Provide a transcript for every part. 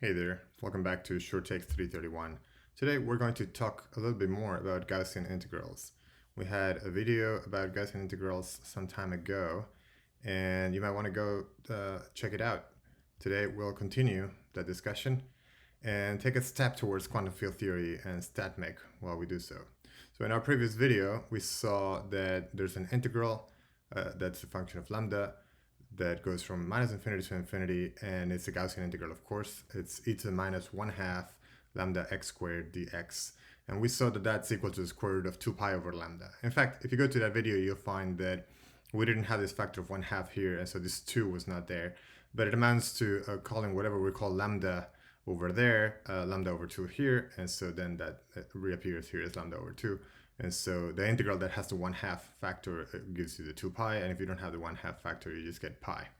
Hey there, welcome back to Short Text 331. Today we're going to talk a little bit more about Gaussian integrals. We had a video about Gaussian integrals some time ago, and you might want to go check it out. Today we'll continue the discussion and take a step towards quantum field theory and StatMech while we do so. So in our previous video, we saw that there's an integral that's a function of lambda that goes from minus infinity to infinity, and it's a Gaussian integral, of course. It's e to the minus 1/2 lambda x squared dx. And we saw that that's equal to the square root of 2 pi over lambda. In fact, if you go to that video, you'll find that we didn't have this factor of 1/2 here, and so this 2 was not there. But it amounts to calling whatever we call lambda over there, lambda over 2 here, and so then that reappears here as lambda over 2. And so the integral that has the 1/2 factor gives you the 2 pi, and if you don't have the 1/2 factor, you just get pi.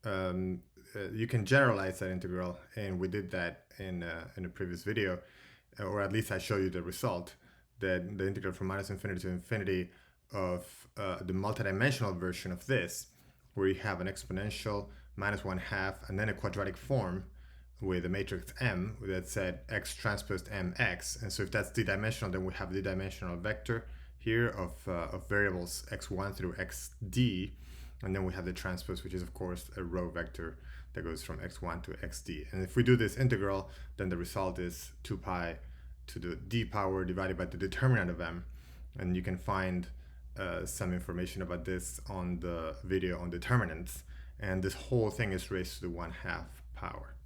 You can generalize that integral, and we did that in a previous video, or at least I show you the result, that the integral from minus infinity to infinity of the multidimensional version of this, where you have an exponential minus 1/2 and then a quadratic form with a matrix M that said x transpose mx. And so if that's d-dimensional, then we have a d-dimensional vector here of variables x1 through xd. And then we have the transpose, which is of course a row vector that goes from x1 to xd. And if we do this integral, then the result is 2 pi to the d power divided by the determinant of m. And you can find some information about this on the video on determinants. And this whole thing is raised to the 1/2 power.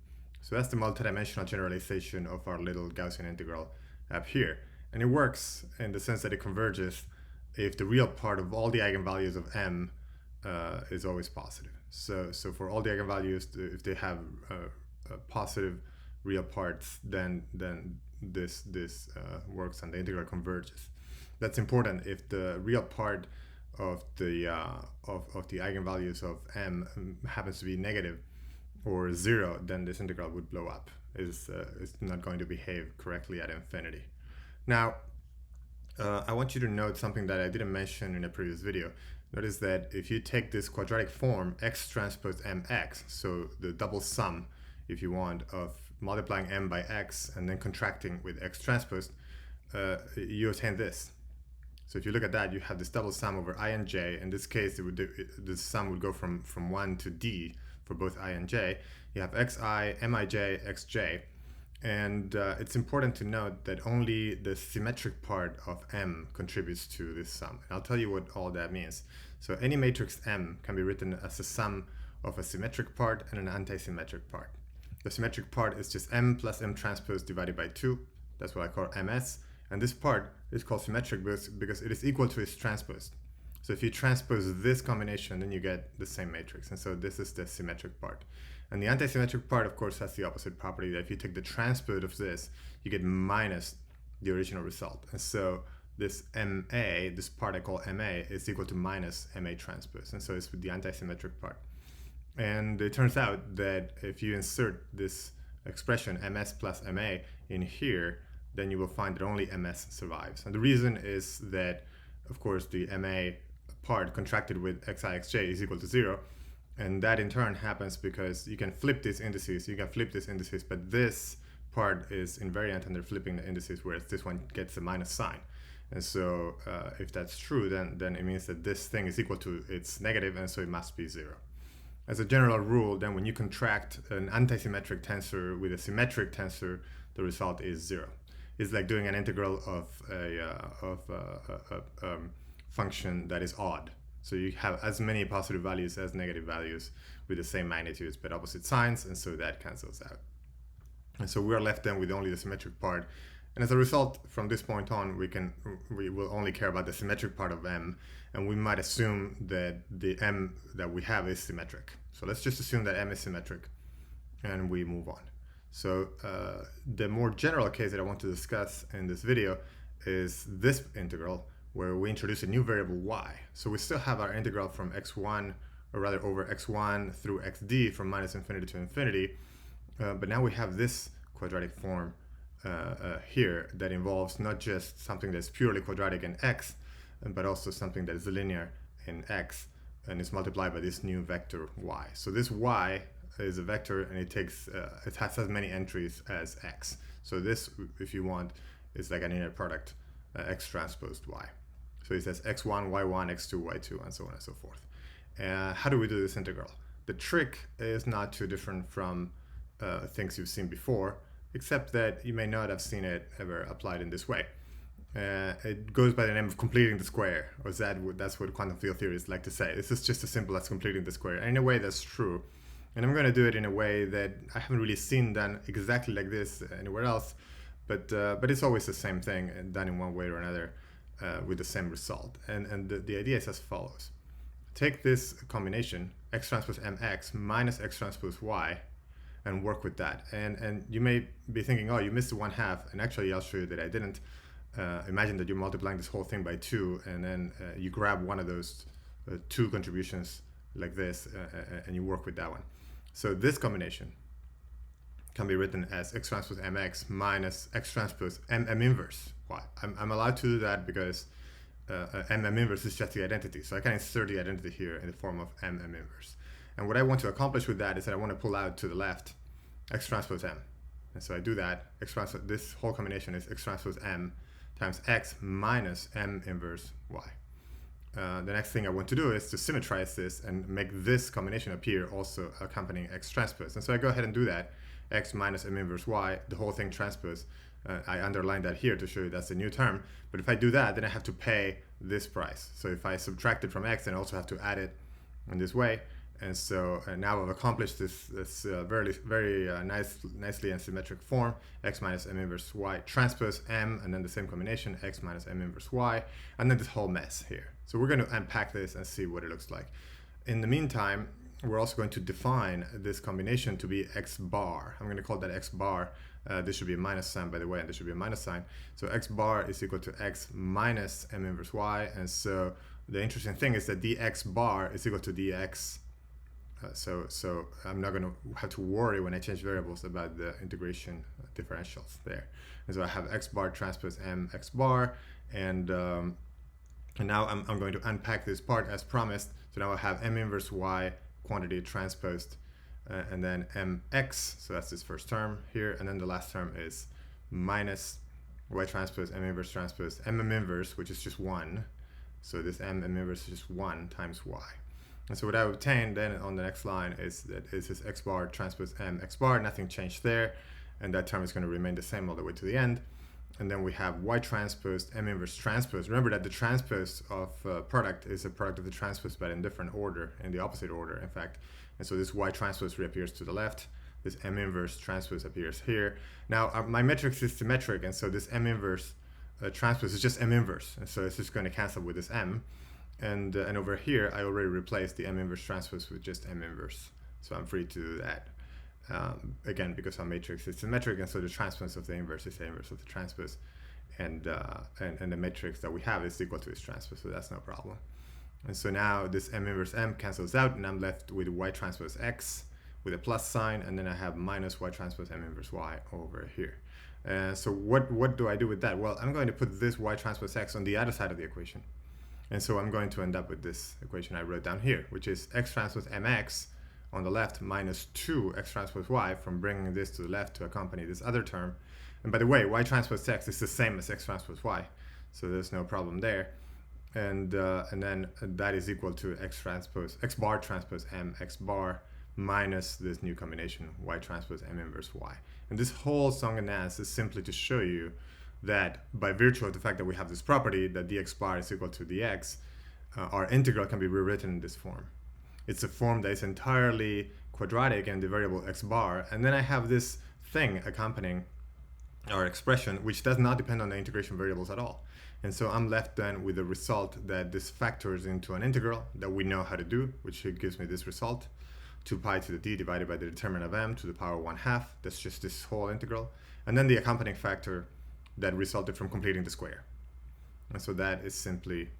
So that's the multidimensional generalization of our little Gaussian integral up here. And it works in the sense that it converges if the real part of all the eigenvalues of m is always positive. So for all the eigenvalues, if they have positive real parts, then this works and the integral converges. That's important. If the real part of the eigenvalues of m happens to be negative or 0, then this integral would blow up. It's not going to behave correctly at infinity. Now, I want you to note something that I didn't mention in a previous video. Notice that if you take this quadratic form, x transpose mx, so the double sum, if you want, of multiplying m by x and then contracting with x transpose, you obtain this. So if you look at that, you have this double sum over I and j. In this case, the sum would go from 1 to d for both I and j. You have xi, mij, xj. And it's important to note that only the symmetric part of m contributes to this sum. And I'll tell you what all that means. So any matrix M can be written as a sum of a symmetric part and an anti-symmetric part. The symmetric part is just m plus m transpose divided by 2. That's what I call ms. And this part is called symmetric because it is equal to its transpose. So if you transpose this combination, then you get the same matrix. And so this is the symmetric part. And the anti-symmetric part, of course, has the opposite property, that if you take the transpose of this, you get minus the original result. And so this MA, this part I call MA, is equal to minus MA transpose. And so it's the anti-symmetric part. And it turns out that if you insert this expression MS plus MA in here, then you will find that only MS survives. And the reason is that, of course, the MA part contracted with xi, xj is equal to 0. And that in turn happens because you can flip these indices. You can flip these indices, but this part is invariant and they're flipping the indices, whereas this one gets a minus sign. And so if that's true, then it means that this thing is equal to its negative, and so it must be 0. As a general rule, then when you contract an antisymmetric tensor with a symmetric tensor, the result is 0. It's like doing an integral of a function that is odd. So you have as many positive values as negative values with the same magnitudes but opposite signs, and so that cancels out. And so we are left then with only the symmetric part. And as a result, from this point on, we will only care about the symmetric part of m, and we might assume that the m that we have is symmetric. So let's just assume that m is symmetric, and we move on. So the more general case that I want to discuss in this video is this integral, where we introduce a new variable y. So we still have our integral from x1, or rather over x1 through xd from minus infinity to infinity, but now we have this quadratic form here that involves not just something that's purely quadratic in x, but also something that is linear in x and is multiplied by this new vector y. So this y is a vector, and it takes it has as many entries as x. So this, if you want, is like an inner product, x transposed y. So it says x1, y1, x2, y2, and so on and so forth. How do we do this integral? The trick is not too different from things you've seen before, except that you may not have seen it ever applied in this way. It goes by the name of completing the square, or that's what quantum field theorists like to say. This is just as simple as completing the square, and in a way that's true. And I'm going to do it in a way that I haven't really seen done exactly like this anywhere else, but it's always the same thing, done in one way or another with the same result. And the idea is as follows. Take this combination, x transpose mx minus x transpose y, and work with that. And you may be thinking, oh, you missed the 1/2, and actually I'll show you that I didn't. Imagine that you're multiplying this whole thing by 2, and then you grab one of those 2 contributions like this, and you work with that one. So this combination can be written as x transpose mx minus x transpose m inverse y. I'm allowed to do that because m inverse is just the identity, so I can insert the identity here in the form of m inverse. And what I want to accomplish with that is that I want to pull out to the left x transpose m. And so I do that. This whole combination is x transpose m times x minus m inverse y. The next thing I want to do is to symmetrize this and make this combination appear also accompanying x transpose. And so I go ahead and do that. X minus m inverse y, the whole thing transpose. I underlined that here to show you that's a new term. But if I do that, then I have to pay this price. So if I subtract it from x, then I also have to add it in this way. And so now I've accomplished this very nicely and symmetric form, x minus m inverse y transpose m, and then the same combination, x minus m inverse y, and then this whole mess here. So we're going to unpack this and see what it looks like. In the meantime, we're also going to define this combination to be x bar. I'm going to call that x bar. This should be a minus sign, by the way, and this should be a minus sign. So x bar is equal to x minus m inverse y. And so the interesting thing is that dx bar is equal to dx. So I'm not going to have to worry when I change variables about the integration differentials there. And so I have x bar transpose m x bar, and now I'm going to unpack this part as promised. So now I have m inverse y quantity transposed, and then mx, so that's this first term here, and then the last term is minus y transpose m inverse transpose m inverse, which is just 1. So this m inverse is just 1 times y. And so what I obtain then on the next line is that is this x bar transpose m x bar, nothing changed there, and that term is going to remain the same all the way to the end. And then we have y transpose m inverse transpose. Remember that the transpose of product is a product of the transpose, but in different order, in the opposite order, in fact. And so this y transpose reappears to the left. This m inverse transpose appears here. Now my matrix is symmetric, and so this m inverse transpose is just m inverse, and so it's just going to cancel with this m. And over here, I already replaced the m inverse transpose with just m inverse. So I'm free to do that. Again, because our matrix is symmetric, and so the transpose of the inverse is the inverse of the transpose, and the matrix that we have is equal to its transpose, so that's no problem. And so now this m inverse m cancels out, and I'm left with y transpose x with a plus sign, and then I have minus y transpose m inverse y over here. So what do I do with that? Well, I'm going to put this y transpose x on the other side of the equation. And so I'm going to end up with this equation I wrote down here, which is x transpose mx on the left minus 2 x transpose y, from bringing this to the left to accompany this other term. And by the way, y transpose x is the same as x transpose y, so there's no problem there. And then that is equal to x bar transpose m x bar minus this new combination y transpose m inverse y. And this whole song and dance is simply to show you that by virtue of the fact that we have this property that dx bar is equal to dx, our integral can be rewritten in this form. It's a form that is entirely quadratic and the variable x bar, and then I have this thing accompanying our expression which does not depend on the integration variables at all. And so I'm left then with the result that this factors into an integral that we know how to do, which gives me this result, 2 pi to the d divided by the determinant of m to the power 1/2. That's just this whole integral. And then the accompanying factor that resulted from completing the square. And so that is simply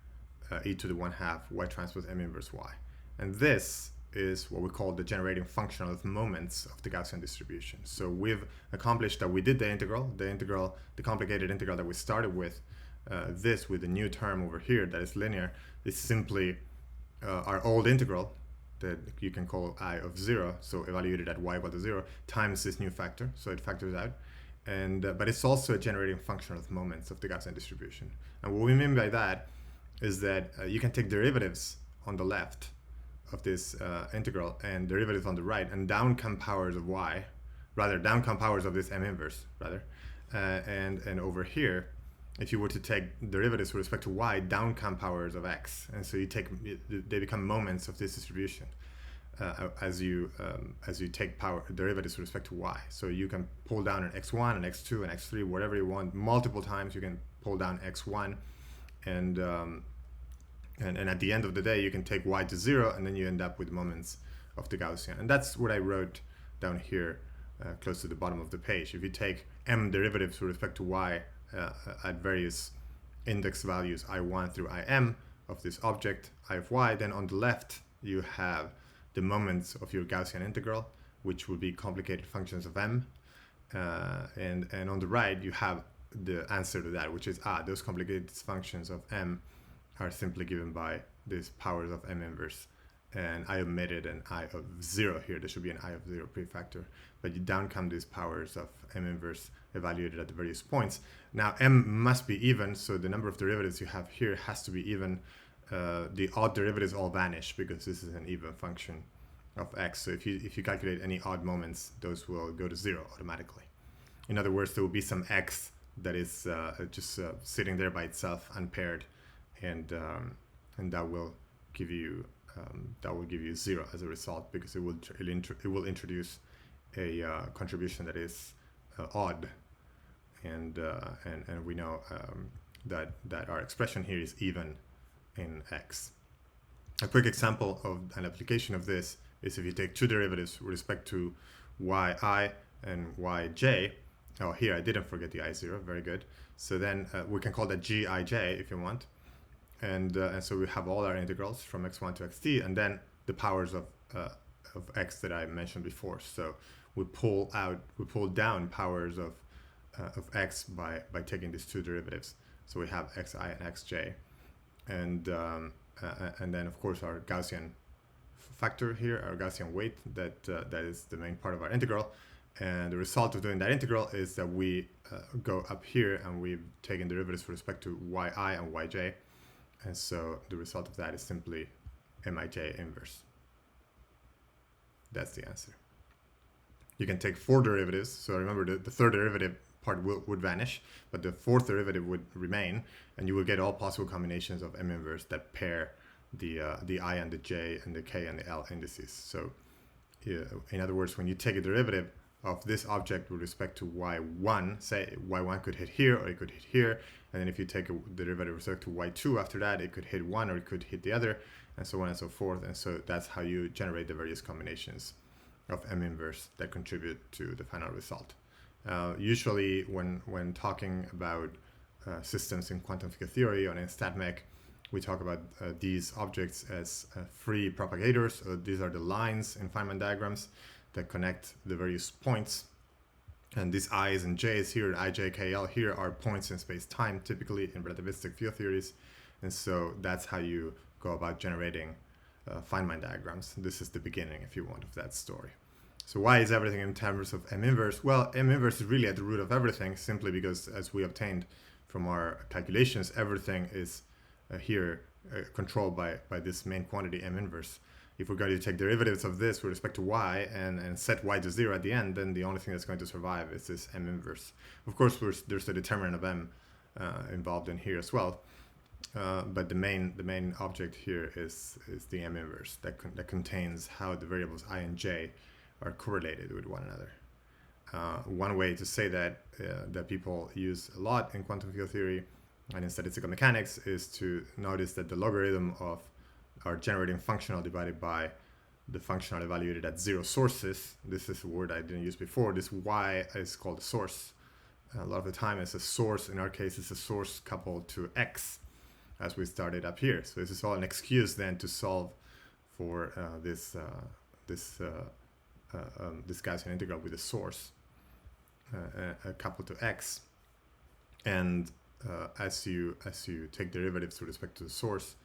e to the 1/2 y transpose m inverse y. And this is what we call the generating function of moments of the Gaussian distribution. So we've accomplished that we did the complicated integral that we started with. This with the new term over here that is linear is simply our old integral, that you can call I of 0, so evaluated at y equal to 0, times this new factor, so it factors out. And but it's also a generating function of moments of the Gaussian distribution. And what we mean by that is that you can take derivatives on the left of this integral and derivatives on the right, and downcome powers of y, rather downcome powers of this m inverse, rather, and over here, if you were to take derivatives with respect to y, downcome powers of x, and so you take, they become moments of this distribution as you take derivatives with respect to y. So you can pull down an x1 and x2 and x3, whatever you want, multiple times. You can pull down x1, and at the end of the day, you can take y to 0, and then you end up with moments of the Gaussian. And that's what I wrote down here, close to the bottom of the page. If you take m derivatives with respect to y at various index values I1 through Im of this object I of y, then on the left you have the moments of your Gaussian integral, which will be complicated functions of m, and on the right you have the answer to that, which is those complicated functions of m are simply given by these powers of m inverse. And I omitted an I of 0 here. There should be an I of 0 prefactor, but you downcome these powers of m inverse evaluated at the various points. Now m must be even, so the number of derivatives you have here has to be even. The odd derivatives all vanish because this is an even function of x. So if you calculate any odd moments, those will go to 0 automatically. In other words, there will be some x that is just sitting there by itself, unpaired, and that will give you 0 as a result, because it will introduce a contribution that is odd, and we know that our expression here is even in x. A quick example of an application of this is if you take two derivatives with respect to yi and yj. Oh, here I didn't forget the I0. Very good. So then we can call that gij if you want. And so we have all our integrals from x1 to xt, and then the powers of x that I mentioned before. So we pull down powers of x by taking these two derivatives. So we have xi and xj, and then of course our Gaussian factor here, our Gaussian weight, that is the main part of our integral. And the result of doing that integral is that we go up here and we've taken derivatives with respect to yi and yj. And so the result of that is simply mij inverse. That's the answer. You can take 4 derivatives. So remember, the third derivative part would vanish, but the fourth derivative would remain, and you will get all possible combinations of m inverse that pair the I and the j and the k and the l indices. So in other words, when you take a derivative of this object with respect to y1, say y1 could hit here or it could hit here, and then if you take a derivative with respect to y2 after that, it could hit one or it could hit the other, and so on and so forth. And so that's how you generate the various combinations of m inverse that contribute to the final result. Usually when talking about systems in quantum field theory or in StatMech, we talk about these objects as free propagators. These are the lines in Feynman diagrams that connect the various points. And these i's and j's here, I, j, k, l here, are points in space-time, typically in relativistic field theories. And so that's how you go about generating Feynman diagrams. This is the beginning, if you want, of that story. So why is everything in terms of m inverse? Well, m inverse is really at the root of everything, simply because, as we obtained from our calculations, everything is here controlled by this main quantity m inverse. If we're going to take derivatives of this with respect to y and set y to 0 at the end, then the only thing that's going to survive is this m inverse. Of course, there's a determinant of m involved in here as well, but the main object here is the m inverse that contains how the variables I and j are correlated with one another. One way to say that people use a lot in quantum field theory and in statistical mechanics is to notice that the logarithm of our generating functional divided by the functional evaluated at 0 sources, this is a word I didn't use before, this y is called a source. A lot of the time it's a source. In our case, it's a source coupled to x, as we started up here. So this is all an excuse then to solve for this Gaussian integral with a source coupled to x. And as you take derivatives with respect to the source,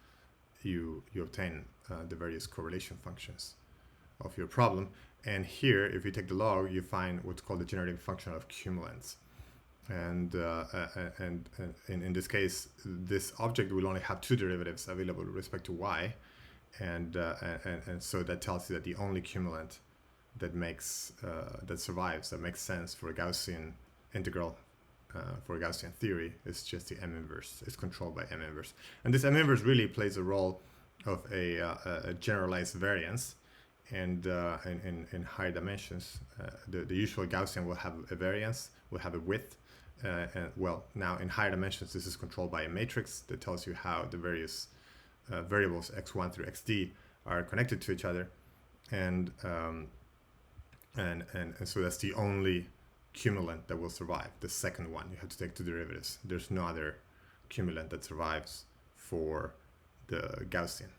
you obtain the various correlation functions of your problem. And here, if you take the log, you find what's called the generating function of cumulants. And in this case, this object will only have two derivatives available with respect to y, and so that tells you that the only cumulant that makes that survives, that makes sense for a Gaussian integral, for a Gaussian theory, is just the M inverse. It's controlled by M inverse, and this M inverse really plays a role of a generalized variance. And in higher dimensions, the usual Gaussian will have a variance, will have a width. And well, now in higher dimensions, this is controlled by a matrix that tells you how the various variables x1 through xd are connected to each other, and so that's the only cumulant that will survive. The second one, you have to take two derivatives. There's no other cumulant that survives for the Gaussian.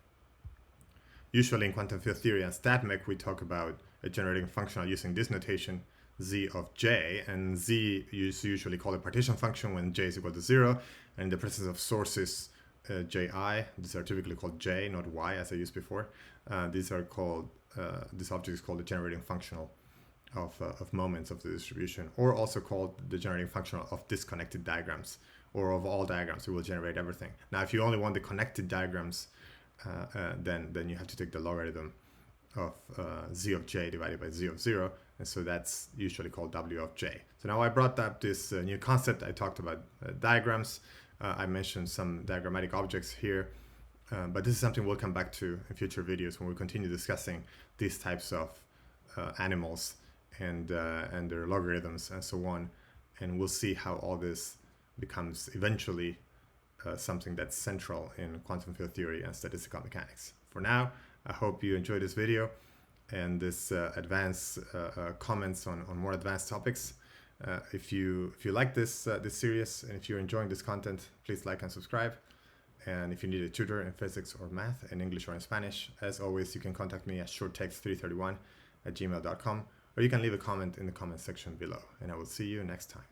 Usually in quantum field theory and StatMech, we talk about a generating function using this notation, z of j, and z is usually called a partition function when j is equal to 0, and in the presence of sources ji, these are typically called j, not y as I used before. These are called, this object is called the generating functional of moments of the distribution, or also called the generating functional of disconnected diagrams, or of all diagrams. It will generate everything. Now, if you only want the connected diagrams, then you have to take the logarithm of z of j divided by z of 0, and so that's usually called w of j. So now I brought up this new concept. I talked about diagrams. I mentioned some diagrammatic objects here, but this is something we'll come back to in future videos when we continue discussing these types of animals and their logarithms and so on, and we'll see how all this becomes eventually something that's central in quantum field theory and statistical mechanics. For now, I hope you enjoyed this video and this advanced comments on more advanced topics. If you like this series, and if you're enjoying this content, please like and subscribe. And if you need a tutor in physics or math, in English or in Spanish, as always, you can contact me at shorttext331@gmail.com, or you can leave a comment in the comment section below, and I will see you next time.